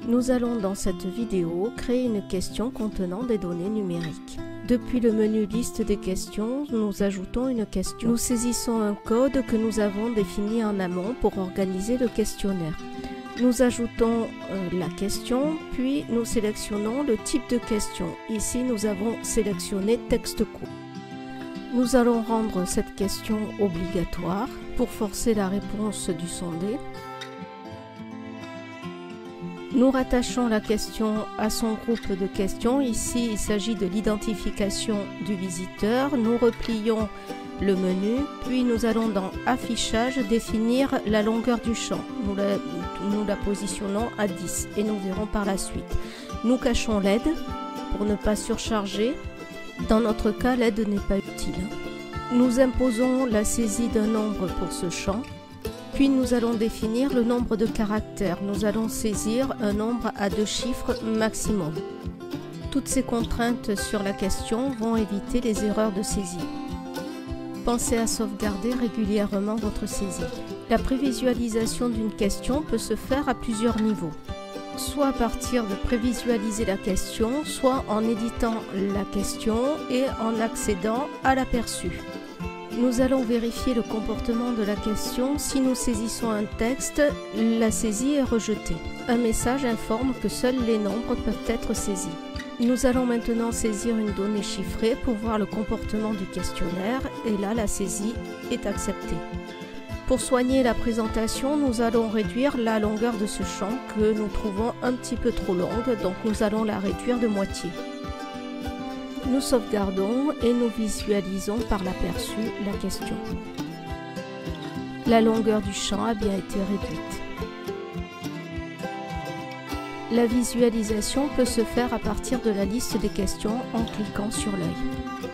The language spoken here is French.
Nous allons dans cette vidéo créer une question contenant des données numériques. Depuis le menu liste des questions, nous ajoutons une question. Nous saisissons un code que nous avons défini en amont pour organiser le questionnaire. Nous ajoutons la question, puis nous sélectionnons le type de question. Ici, nous avons sélectionné texte court. Nous allons rendre cette question obligatoire pour forcer la réponse du sondé. Nous rattachons la question à son groupe de questions. Ici, il s'agit de l'identification du visiteur. Nous replions le menu, puis nous allons dans Affichage définir la longueur du champ. Nous la positionnons à 10 et nous verrons par la suite. Nous cachons l'aide pour ne pas surcharger. Dans notre cas, l'aide n'est pas utile. Nous imposons la saisie d'un nombre pour ce champ. Puis nous allons définir le nombre de caractères. Nous allons saisir un nombre à 2 chiffres maximum. Toutes ces contraintes sur la question vont éviter les erreurs de saisie. Pensez à sauvegarder régulièrement votre saisie. La prévisualisation d'une question peut se faire à plusieurs niveaux. Soit à partir de prévisualiser la question, soit en éditant la question et en accédant à l'aperçu. Nous allons vérifier le comportement de la question. Si nous saisissons un texte, la saisie est rejetée. Un message informe que seuls les nombres peuvent être saisis. Nous allons maintenant saisir une donnée chiffrée pour voir le comportement du questionnaire et là, la saisie est acceptée. Pour soigner la présentation, nous allons réduire la longueur de ce champ que nous trouvons un petit peu trop longue, donc nous allons la réduire de moitié. Nous sauvegardons et nous visualisons par l'aperçu la question. La longueur du champ a bien été réduite. La visualisation peut se faire à partir de la liste des questions en cliquant sur l'œil.